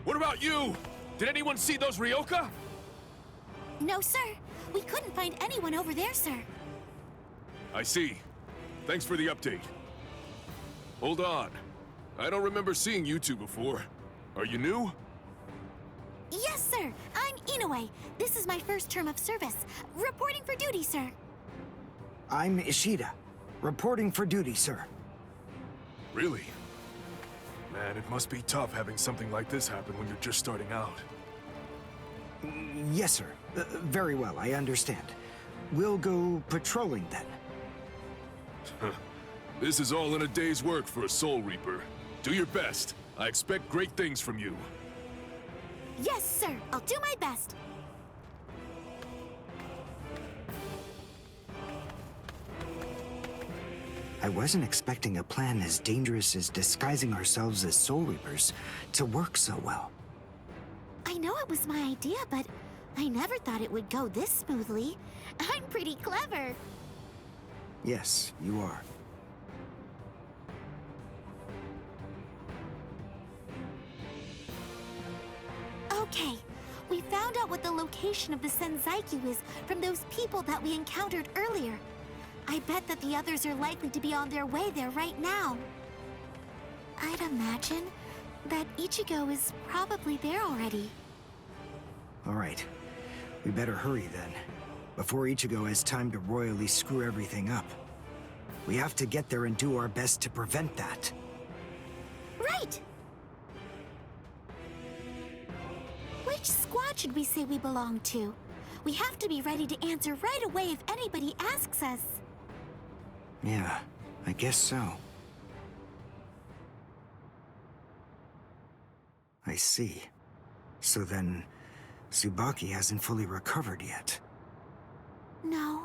What about you? Did anyone see those Ryoka? No, sir. We couldn't find anyone over there, sir. I see. Thanks for the update. Hold on. I don't remember seeing you two before. Are you new? Yes, sir. I'm Inoue. This is my first term of service. Reporting for duty, sir. I'm Ishida. Reporting for duty, sir. Really? Man, it must be tough having something like this happen when you're just starting out. Yes, sir. Very well, I understand. We'll go patrolling then. This is all in a day's work for a Soul Reaper. Do your best. I expect great things from you. Yes, sir. I'll do my best. I wasn't expecting a plan as dangerous as disguising ourselves as Soul Reapers to work so well. I know it was my idea, but I never thought it would go this smoothly. I'm pretty clever. Yes, you are. Okay, we found out what the location of the Senzaiku is from those people that we encountered earlier. I bet that the others are likely to be on their way there right now. I'd imagine that Ichigo is probably there already. All right. We better hurry then, before Ichigo has time to royally screw everything up. We have to get there and do our best to prevent that. Right! Which squad should we say we belong to? We have to be ready to answer right away if anybody asks us. Yeah, I guess so. I see. So then, Tsubaki hasn't fully recovered yet. No.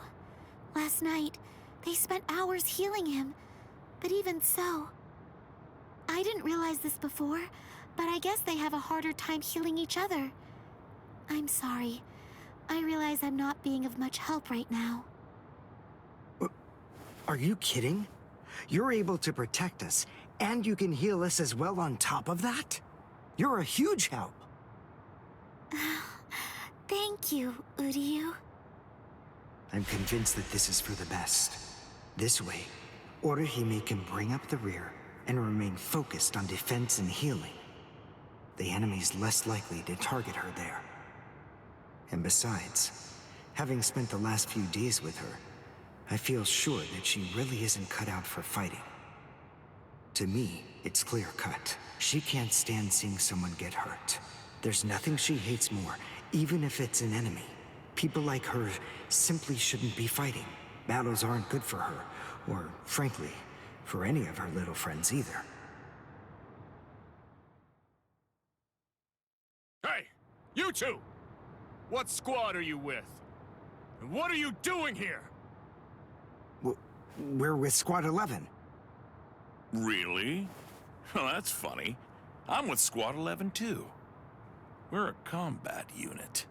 Last night, they spent hours healing him. But even so... I didn't realize this before, but I guess they have a harder time healing each other. I'm sorry. I realize I'm not being of much help right now. Are you kidding? You're able to protect us, and you can heal us as well on top of that? You're a huge help. Thank you, Uryu. I'm convinced that this is for the best. This way, Orihime can bring up the rear and remain focused on defense and healing. The enemy's less likely to target her there. And besides, having spent the last few days with her, I feel sure that she really isn't cut out for fighting. To me, it's clear-cut. She can't stand seeing someone get hurt. There's nothing she hates more, even if it's an enemy. People like her simply shouldn't be fighting. Battles aren't good for her, or, frankly, for any of her little friends either. Hey, you two! What squad are you with? And what are you doing here? We're with Squad 11. Really? Well, that's funny. I'm with Squad 11 too. We're a combat unit.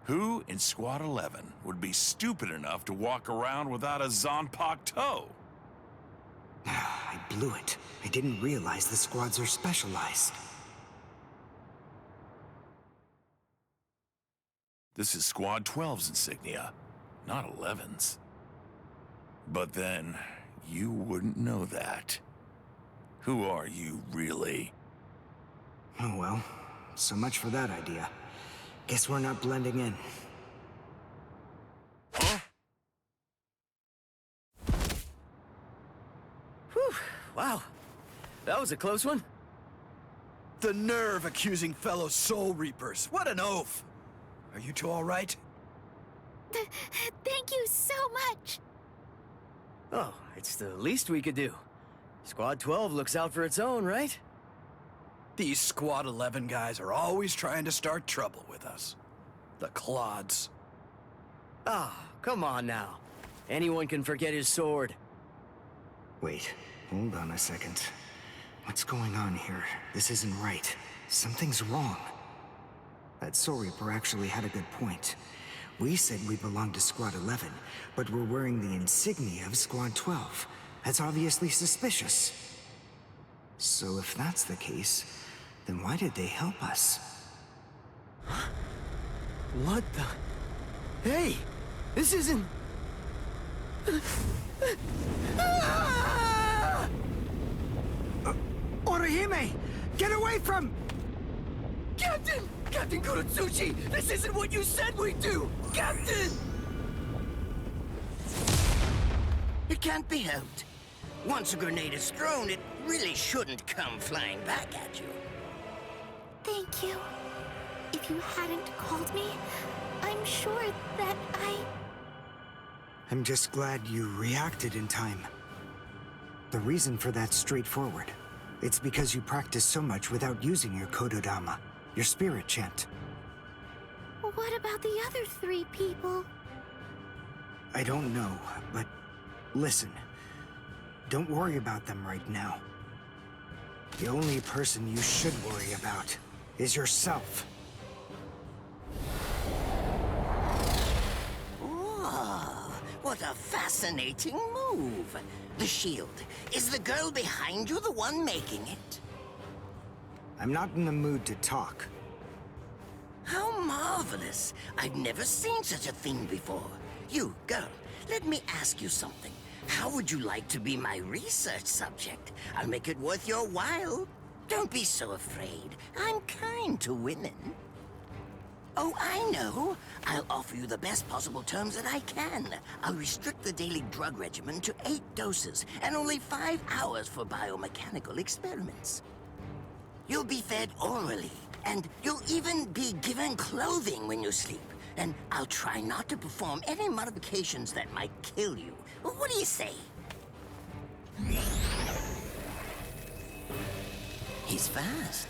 Who in Squad 11 would be stupid enough to walk around without a Zanpakuto toe? I blew it. I didn't realize the squads are specialized. This is Squad 12's insignia, not 11's. But then, you wouldn't know that. Who are you, really? Oh well, so much for that idea. Guess we're not blending in. Huh? Whew, wow. That was a close one. The nerve accusing fellow Soul Reapers. What an oaf! Are you two all right? Thank you so much! Oh, it's the least we could do. Squad 12 looks out for its own, right? These Squad 11 guys are always trying to start trouble with us. The clods. Ah, come on now. Anyone can forget his sword. Wait, hold on a second. What's going on here? This isn't right. Something's wrong. That Soul Reaper actually had a good point. We said we belonged to Squad 11, but we're wearing the insignia of Squad 12. That's obviously suspicious. So if that's the case, then why did they help us? What the? Hey! This isn't... Orihime! Get away from... Captain! Captain Kurotsuchi! This isn't what you said we'd do! Captain! It can't be helped. Once a grenade is thrown, it really shouldn't come flying back at you. Thank you. If you hadn't called me, I'm sure that I'm just glad you reacted in time. The reason for that's straightforward. It's because you practice so much without using your Kododama, your spirit chant. What about the other 3 people? I don't know, but listen. Don't worry about them right now. The only person you should worry about is yourself. Oh, what a fascinating move. The shield. Is the girl behind you the one making it? I'm not in the mood to talk. How marvelous. I've never seen such a thing before. You, girl, let me ask you something. How would you like to be my research subject? I'll make it worth your while. Don't be so afraid. I'm kind to women. Oh, I know. I'll offer you the best possible terms that I can. I'll restrict the daily drug regimen to 8 doses and only 5 hours for biomechanical experiments. You'll be fed orally, and you'll even be given clothing when you sleep. And I'll try not to perform any modifications that might kill you. What do you say? He's fast.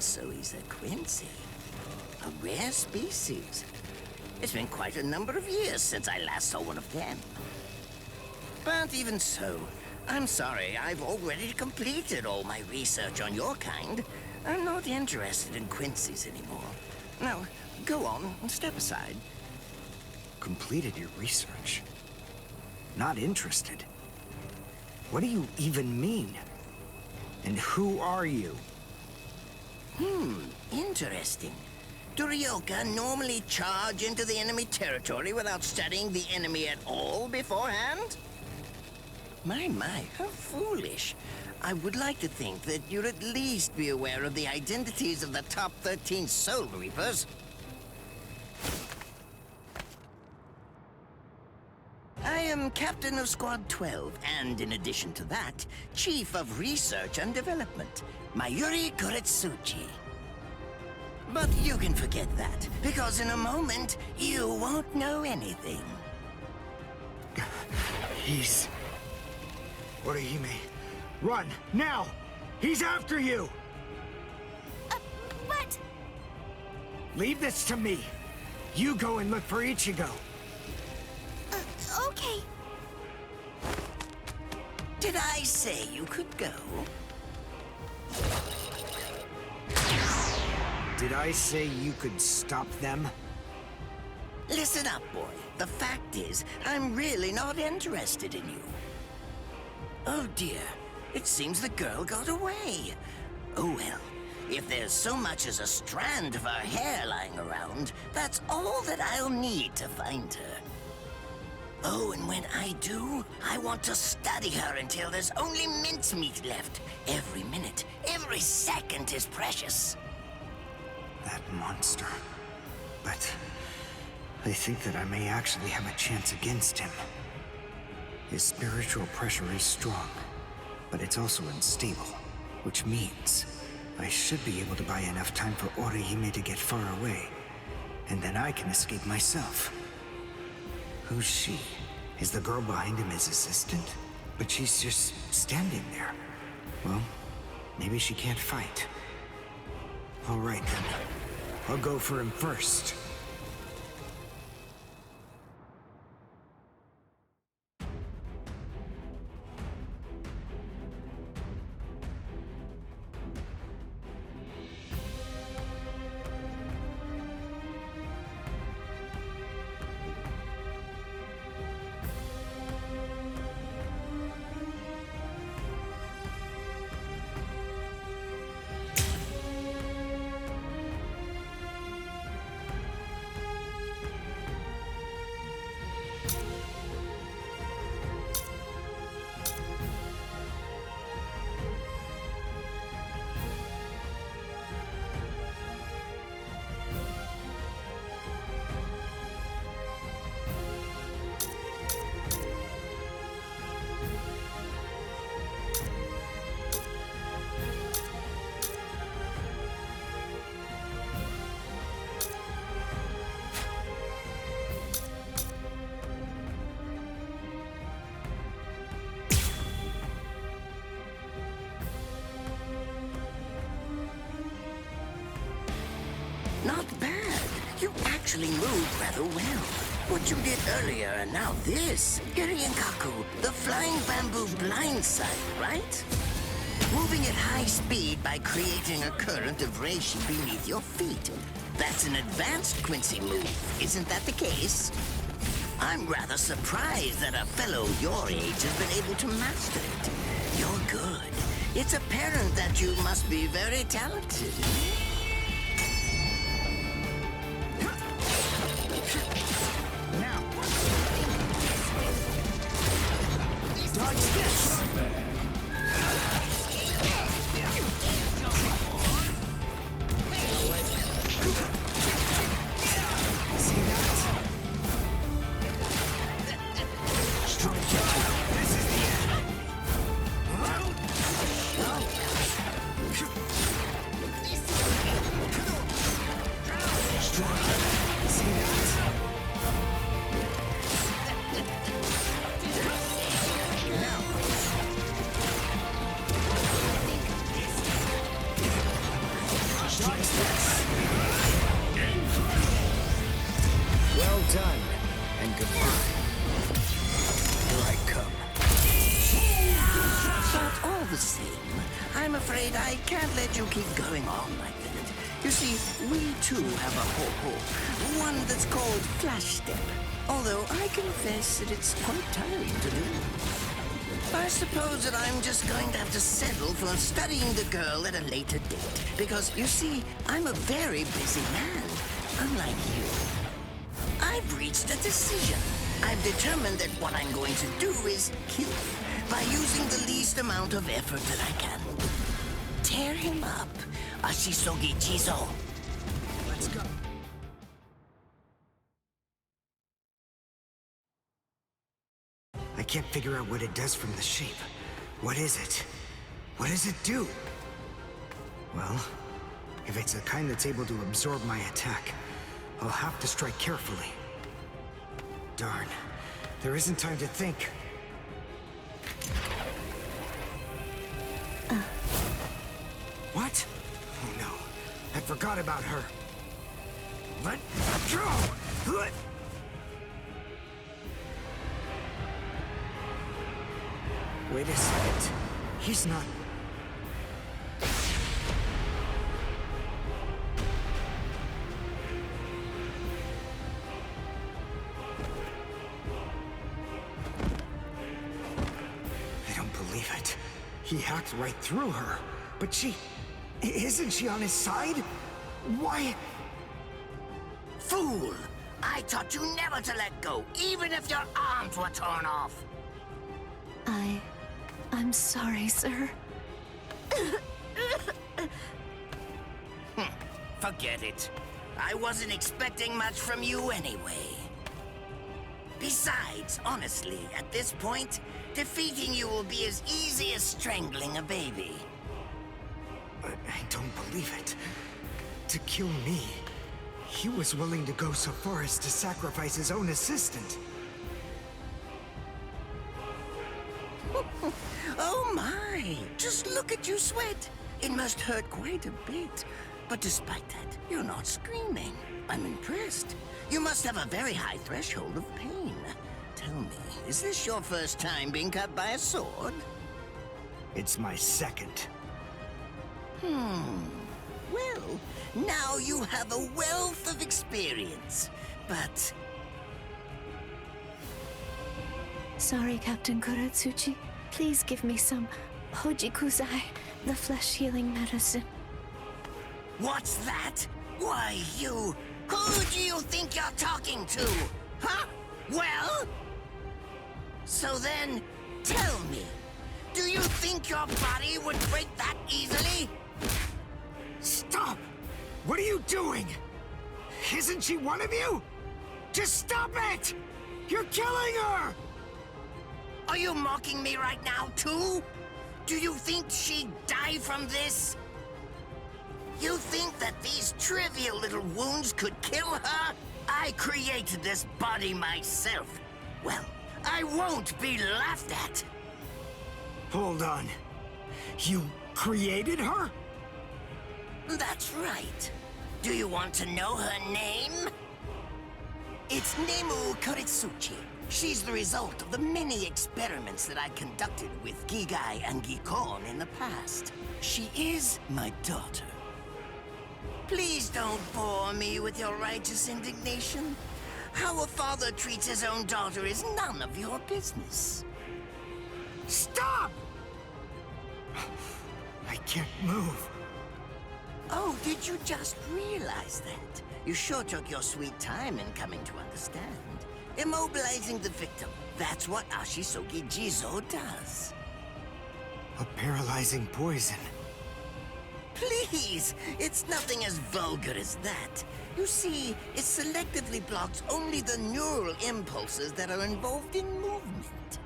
So he's a Quincy. A rare species. It's been quite a number of years since I last saw one of them. But even so, I'm sorry, I've already completed all my research on your kind. I'm not interested in Quincy's anymore. Now, go on, step aside. Completed your research? Not interested? What do you even mean? And who are you? Interesting. Do Ryoka normally charge into the enemy territory without studying the enemy at all beforehand? My, how foolish. I would like to think that you'd at least be aware of the identities of the top 13 Soul Reapers. I am Captain of Squad 12, and in addition to that, Chief of Research and Development, Mayuri Kuretsuchi. But you can forget that, because in a moment, you won't know anything. He's... Orihime, run, now! He's after you! But... Leave this to me. You go and look for Ichigo. Okay. Did I say you could go? Did I say you could stop them? Listen up, boy. The fact is, I'm really not interested in you. Oh dear, it seems the girl got away. Oh well, if there's so much as a strand of her hair lying around, that's all that I'll need to find her. Oh, and when I do, I want to study her until there's only mincemeat left. Every minute, every second is precious. That monster. But I think that I may actually have a chance against him. His spiritual pressure is strong, but it's also unstable, which means I should be able to buy enough time for Orihime to get far away, and then I can escape myself. Who's she? Is the girl behind him his assistant? But she's just standing there. Well, maybe she can't fight. All right then. I'll go for him first. Not bad. You actually moved rather well. What you did earlier and now this. Kaku, the flying bamboo blindside, right? Moving at high speed by creating a current of reishi beneath your feet. That's an advanced Quincy move, isn't that the case? I'm rather surprised that a fellow your age has been able to master it. You're good. It's apparent that you must be very talented. Now! Dodge this! See that? Strong kick. This is the end. Strong kick. See that? Well done, and goodbye. Here I come. But all the same, I'm afraid I can't let you keep going on like that. You see, we too have a ho-ho, one that's called Flash Step. Although I confess that it's quite tiring to do. I suppose that I'm just going to have to settle for studying the girl at a later date. Because, you see, I'm a very busy man, unlike you. I've reached a decision. I've determined that what I'm going to do is kill him by using the least amount of effort that I can. Tear him up. Ashisogi Chizo. Let's go. I can't figure out what it does from the shape. What is it? What does it do? Well, if it's the kind that's able to absorb my attack, I'll have to strike carefully. Darn. There isn't time to think. What? Oh no. I forgot about her. Let go! Wait a second. He's not... I don't believe it. He hacked right through her. But she... Isn't she on his side? Why... Fool! I taught you never to let go, even if your arms were torn off. I'm sorry, sir. Forget it. I wasn't expecting much from you anyway. Besides, honestly, at this point, defeating you will be as easy as strangling a baby. I don't believe it. To kill me, he was willing to go so far as to sacrifice his own assistant. Oh my! Just look at you sweat! It must hurt quite a bit. But despite that, you're not screaming. I'm impressed. You must have a very high threshold of pain. Tell me, is this your first time being cut by a sword? It's my second. Well, now you have a wealth of experience. But... Sorry, Captain Kuratsuchi. Please give me some Hojikuzai, the flesh-healing medicine. what's that? Why, you... Who do you think you're talking to? Huh? Well? So then, tell me. Do you think your body would break that easily? Stop! What are you doing? Isn't she one of you? Just stop it! You're killing her! Are you mocking me right now, too? Do you think she'd die from this? You think that these trivial little wounds could kill her? I created this body myself. Well, I won't be laughed at. Hold on. You created her? That's right. Do you want to know her name? It's Nemu Kuritsuchi. She's the result of the many experiments that I conducted with Gigai and Gikon in the past. She is my daughter. Please don't bore me with your righteous indignation. How a father treats his own daughter is none of your business. Stop! I can't move. Oh, did you just realize that? You sure took your sweet time in coming to understand. Immobilizing the victim. That's what Ashisogi Jizo does. A paralyzing poison. Please! It's nothing as vulgar as that. You see, it selectively blocks only the neural impulses that are involved in movement.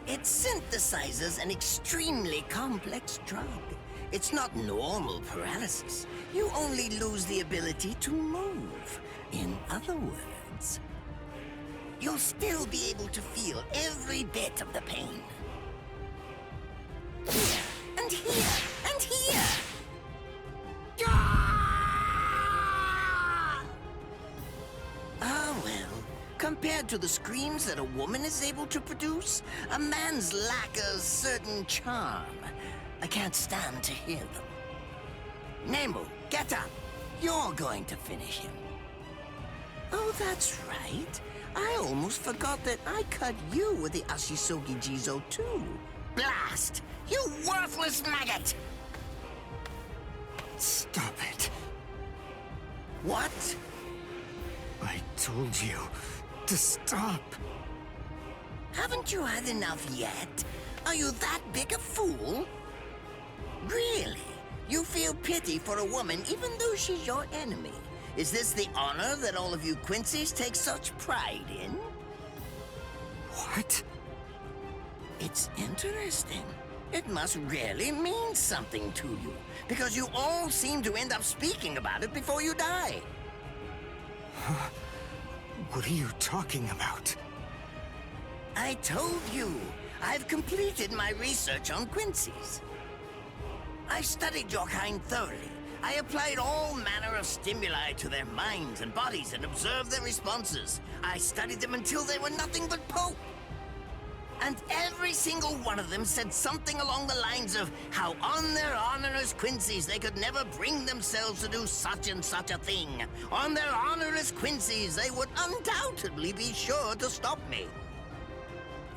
It synthesizes an extremely complex drug. It's not normal paralysis. You only lose the ability to move. In other words, you'll still be able to feel every bit of the pain. Here, and here, and here! Ah, well, compared to the screams that a woman is able to produce, a man's lack a certain charm. I can't stand to hear them. Nemu, get up. You're going to finish him. Oh, that's right. I almost forgot that I cut you with the Ashisogi Jizo too. Blast! You worthless maggot! Stop it. What? I told you to stop. Haven't you had enough yet? Are you that big a fool? Really? You feel pity for a woman even though she's your enemy? Is this the honor that all of you Quincy's take such pride in? What? It's interesting. It must really mean something to you, because you all seem to end up speaking about it before you die. What are you talking about? I told you, I've completed my research on Quincy's. I studied your kind thoroughly. I applied all manner of stimuli to their minds and bodies and observed their responses. I studied them until they were nothing but pulp. And every single one of them said something along the lines of how on their honor as Quincy's they could never bring themselves to do such and such a thing. On their honor as Quincy's they would undoubtedly be sure to stop me.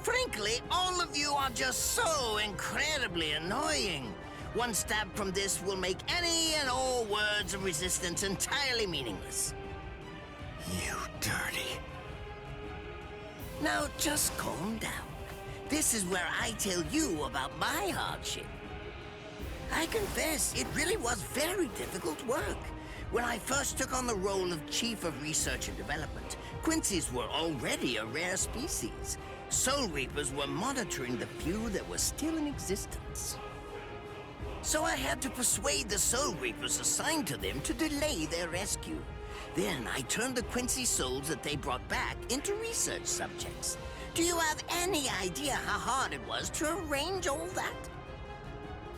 Frankly, all of you are just so incredibly annoying. One stab from this will make any and all words of resistance entirely meaningless. You dirty. Now just calm down. This is where I tell you about my hardship. I confess, it really was very difficult work. When I first took on the role of Chief of Research and Development, Quincy's were already a rare species. Soul Reapers were monitoring the few that were still in existence. So I had to persuade the Soul Reapers assigned to them to delay their rescue. Then I turned the Quincy souls that they brought back into research subjects. Do you have any idea how hard it was to arrange all that?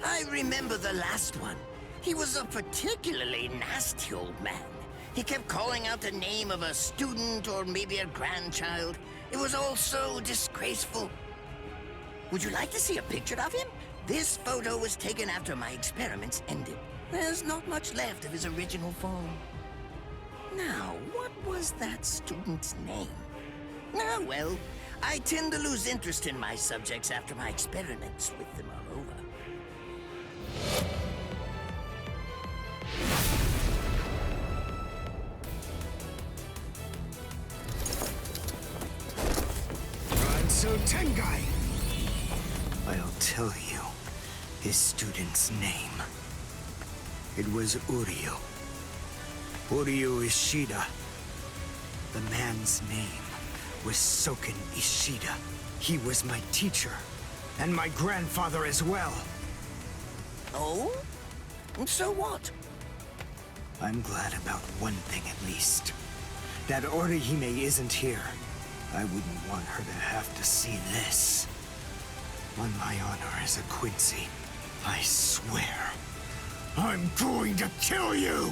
I remember the last one. He was a particularly nasty old man. He kept calling out the name of a student or maybe a grandchild. It was all so disgraceful. Would you like to see a picture of him? This photo was taken after my experiments ended. There's not much left of his original form. Now, what was that student's name? Ah, well, I tend to lose interest in my subjects after my experiments with them are over. So Tengai! I'll tell you his student's name. It was Uryu. Uryu Ishida. The man's name was Soken Ishida. He was my teacher, and my grandfather as well. Oh? So what? I'm glad about one thing at least. That Orihime isn't here. I wouldn't want her to have to see this. On my honor as a Quincy, I swear, I'm going to kill you!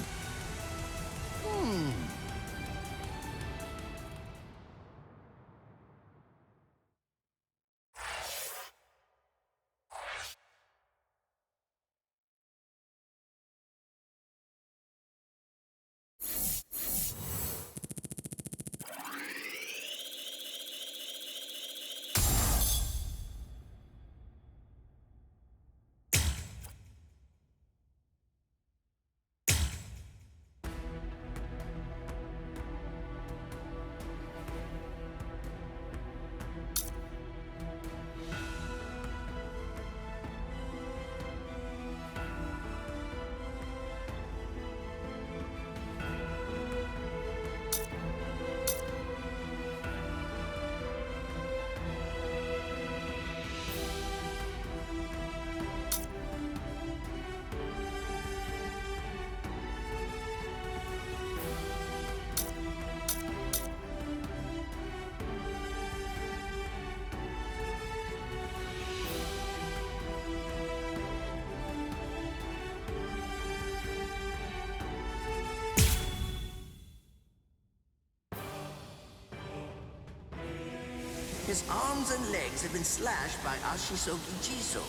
His arms and legs have been slashed by Ashisogi Jiso.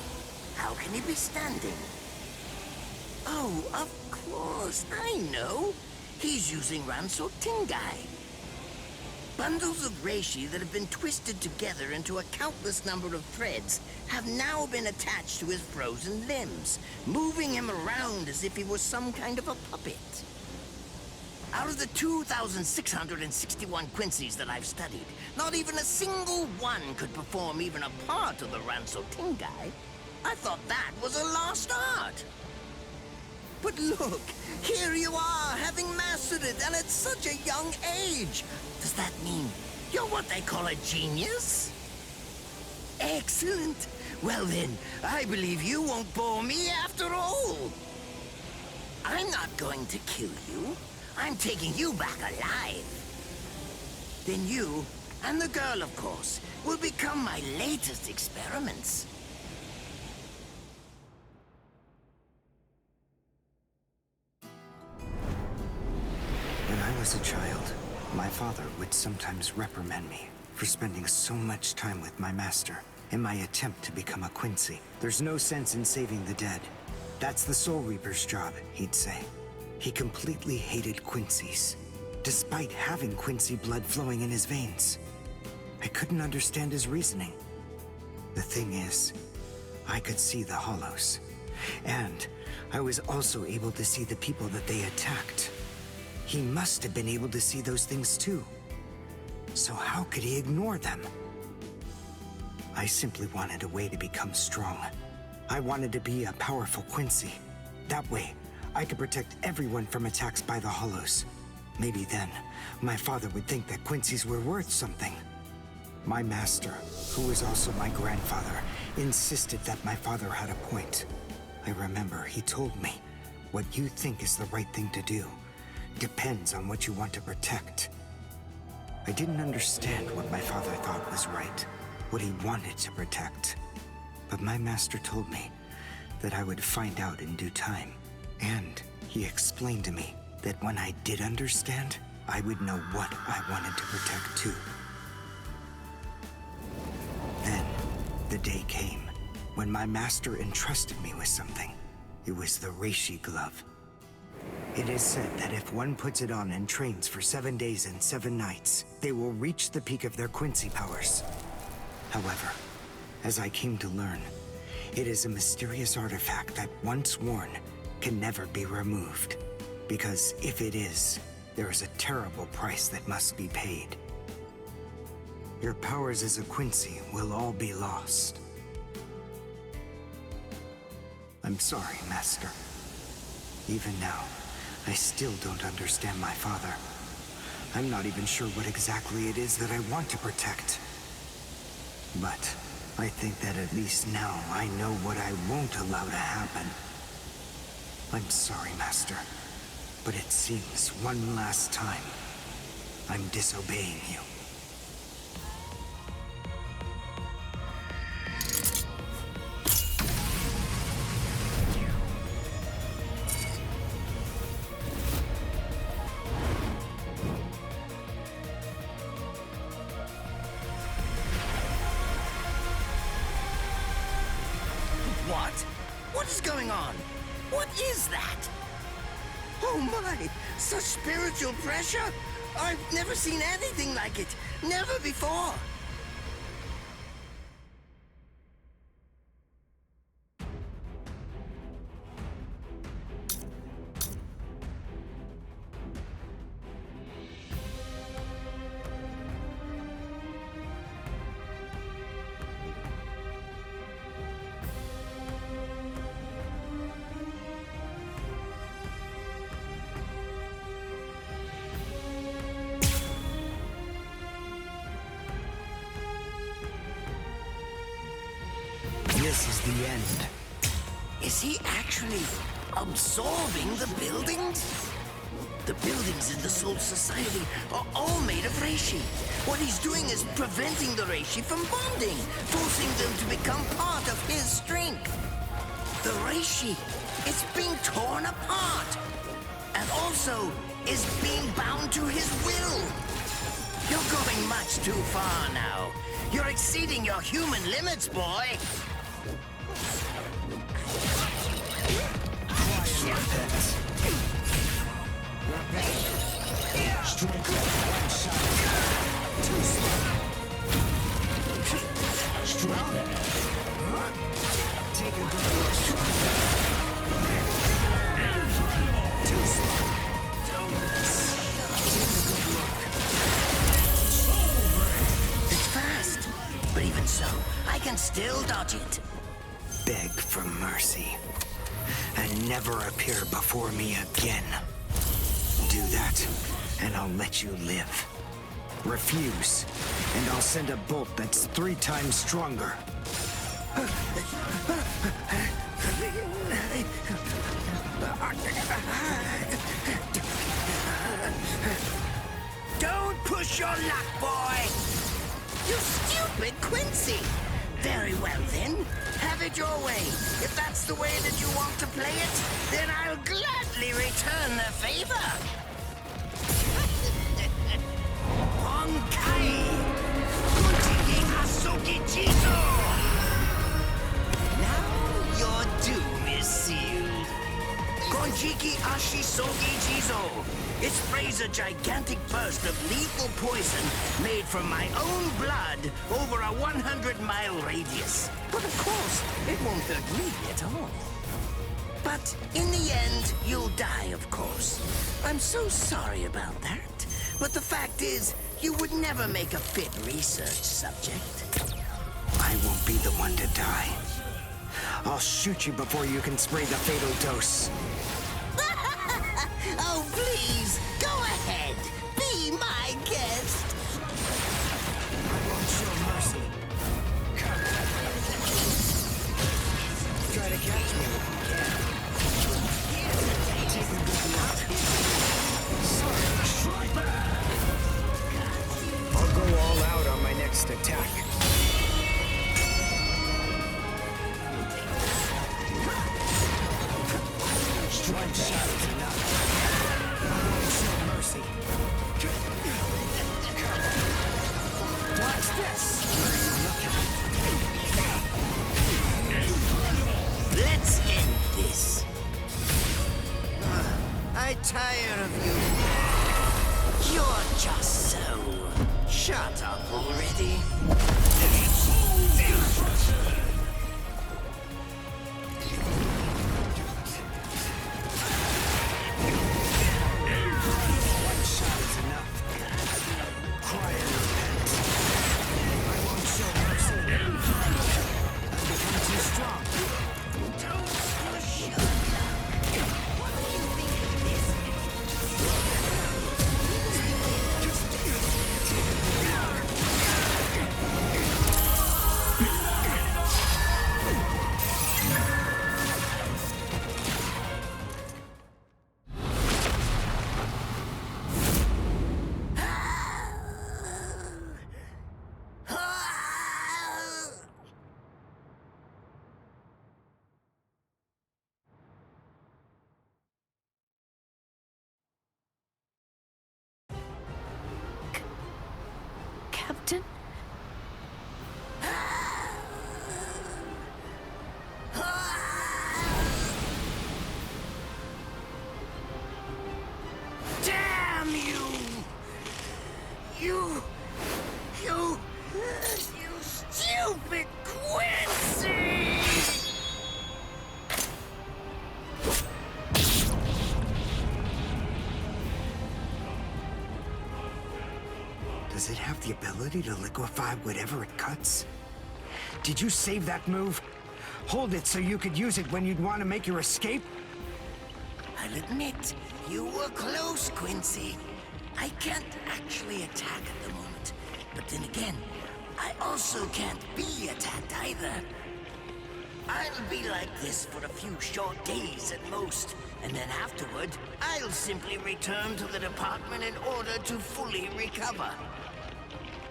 How can he be standing? Oh, of course, I know. He's using Ranso Tingai. Bundles of reishi that have been twisted together into a countless number of threads have now been attached to his frozen limbs, moving him around as if he was some kind of a puppet. Out of the 2,661 Quincy's that I've studied, not even a single one could perform even a part of the Ranso Tingai. I thought that was a lost art. But look, here you are, having mastered it, and at such a young age. Does that mean you're what they call a genius? Excellent. Well then, I believe you won't bore me after all. I'm not going to kill you. I'm taking you back alive. Then you, and the girl, of course, will become my latest experiments. When I was a child, my father would sometimes reprimand me for spending so much time with my master in my attempt to become a Quincy. There's no sense in saving the dead. That's the Soul Reaper's job, he'd say. He completely hated Quincy's, despite having Quincy blood flowing in his veins. I couldn't understand his reasoning. The thing is, I could see the hollows, and I was also able to see the people that they attacked. He must have been able to see those things too. So how could he ignore them? I simply wanted a way to become strong. I wanted to be a powerful Quincy. That way, I could protect everyone from attacks by the hollows. Maybe then, my father would think that Quincy's were worth something. My master, who was also my grandfather, insisted that my father had a point. I remember he told me, what you think is the right thing to do depends on what you want to protect. I didn't understand what my father thought was right, what he wanted to protect. But my master told me that I would find out in due time. And he explained to me that when I did understand, I would know what I wanted to protect too. Then, the day came when my master entrusted me with something. It was the Reishi glove. It is said that if one puts it on and trains for 7 days and 7 nights, they will reach the peak of their Quincy powers. However, as I came to learn, it is a mysterious artifact that once worn can never be removed. Because if it is, there is a terrible price that must be paid. Your powers as a Quincy will all be lost. I'm sorry, Master. Even now, I still don't understand my father. I'm not even sure what exactly it is that I want to protect. But I think that at least now I know what I won't allow to happen. I'm sorry, Master, but it seems one last time I'm disobeying you. What is going on? What is that? Oh my! Such spiritual pressure? I've never seen anything like it. Never before. This is the end. Is he actually absorbing the buildings? The buildings in the Soul Society are all made of reishi. What he's doing is preventing the reishi from bonding, forcing them to become part of his strength. The reishi is being torn apart, and also is being bound to his will. You're going much too far now. You're exceeding your human limits, boy. It's fast, but even so, I can still dodge it. Beg for mercy. And never appear before me again. Do that, and I'll let you live. Refuse, and I'll send a bolt that's 3 times stronger. Don't push your luck, boy! You stupid Quincy! Very well then, have it your way. If that's the way that you want to play it, then I'll gladly return the favor. Honkai! Kuchiki Asuki Jizo! Now your doom is sealed. Konjiki Ashisogi Jizo. It sprays a gigantic burst of lethal poison made from my own blood over a 100-mile radius. But of course, it won't hurt me at all. But in the end, you'll die, of course. I'm so sorry about that. But the fact is, you would never make a fit research subject. I won't be the one to die. I'll shoot you before you can spray the fatal dose. Oh, please, go ahead. Be my guest. I won't show mercy. Try to catch me if you can. Take a good look. Sorry, strike back. I'll go all out on my next attack. Strike shot is enough. Show mercy. Watch this. Let's end this. I tire of you. You're just so... Shut up already. Captain? You stupid Quincy! Does it have the ability to liquefy whatever it cuts? Did you save that move? Hold it so you could use it when you'd want to make your escape? I'll admit, you were close, Quincy. I can't actually attack at the moment, but then again, I also can't be attacked either. I'll be like this for a few short days at most, and then afterward, I'll simply return to the department in order to fully recover.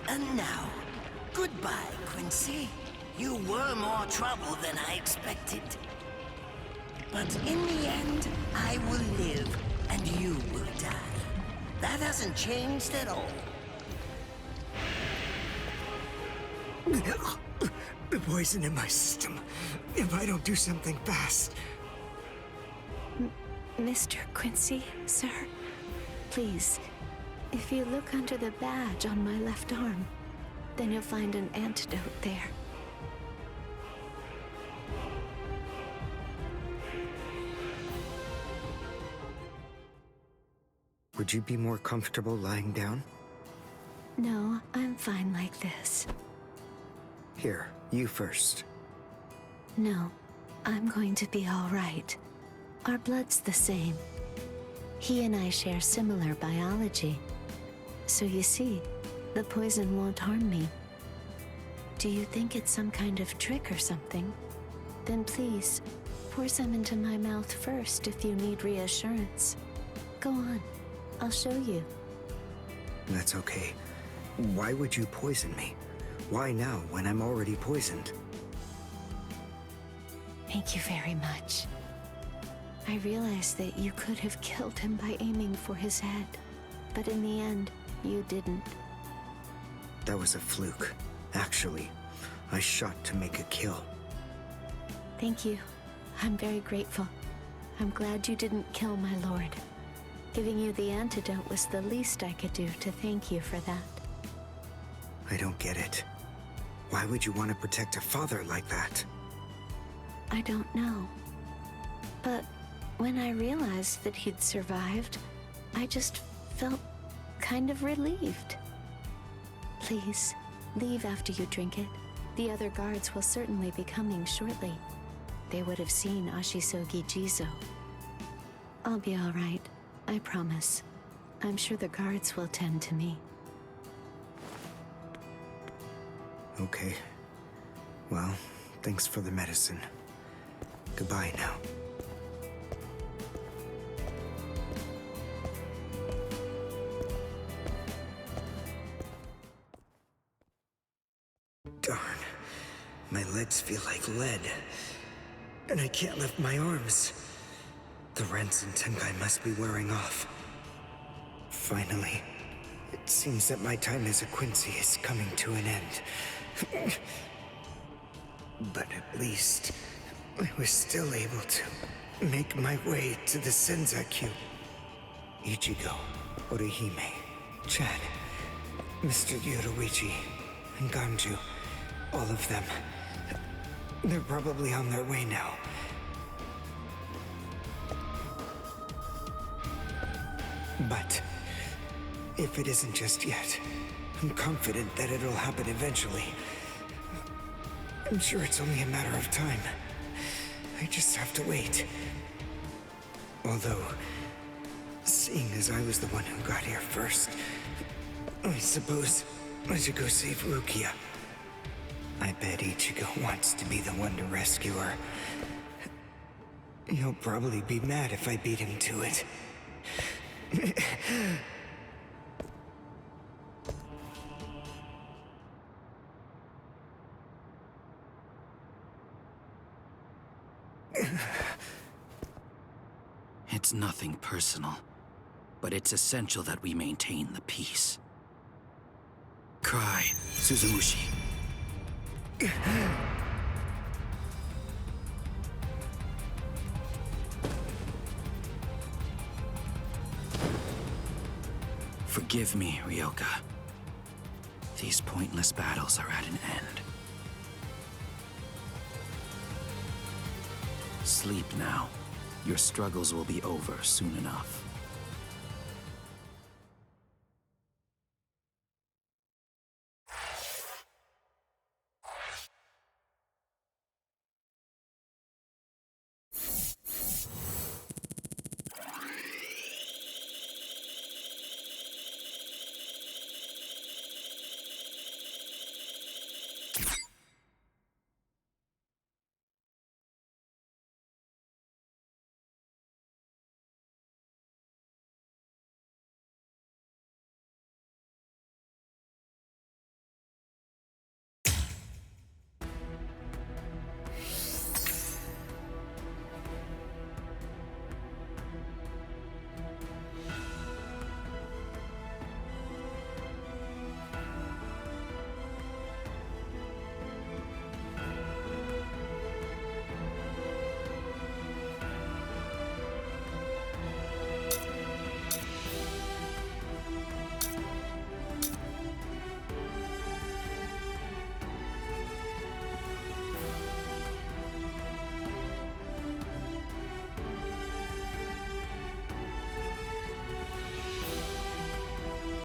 And now, goodbye, Quincy. You were more trouble than I expected. But in the end, I will live, and you will die. That hasn't changed at all. The poison in my system. If I don't do something fast. Mr. Quincy, sir, please, if you look under the badge on my left arm, then you'll find an antidote there. Would you be more comfortable lying down? No, I'm fine like this. Here, you first. No, I'm going to be all right. Our blood's the same. He and I share similar biology. So you see, the poison won't harm me. Do you think it's some kind of trick or something? Then please, pour some into my mouth first if you need reassurance. Go on, I'll show you. That's okay. Why would you poison me? Why now, when I'm already poisoned? Thank you very much. I realized that you could have killed him by aiming for his head, but in the end, you didn't. That was a fluke. Actually, I shot to make a kill. Thank you. I'm very grateful. I'm glad you didn't kill my lord. Giving you the antidote was the least I could do to thank you for that. I don't get it. Why would you want to protect a father like that? I don't know. But when I realized that he'd survived, I just felt kind of relieved. Please, leave after you drink it. The other guards will certainly be coming shortly. They would have seen Ashisogi Jizo. I'll be all right, I promise. I'm sure the guards will tend to me. Okay. Well, thanks for the medicine. Goodbye now. Darn. My legs feel like lead. And I can't lift my arms. The rents in Tenkai must be wearing off. Finally, it seems that my time as a Quincy is coming to an end. But at least, I was still able to make my way to the Senzakyu. Ichigo, Orihime, Chad, Mr. Yoruichi, and Ganju. All of them. They're probably on their way now. But if it isn't just yet, I'm confident that it'll happen eventually. I'm sure it's only a matter of time. I just have to wait. Although, seeing as I was the one who got here first, I suppose I should go save Rukia. I bet Ichigo wants to be the one to rescue her. He'll probably be mad if I beat him to it. It's nothing personal, but it's essential that we maintain the peace. Cry, Suzumushi. Forgive me, Ryoka. These pointless battles are at an end. Sleep now. Your struggles will be over soon enough.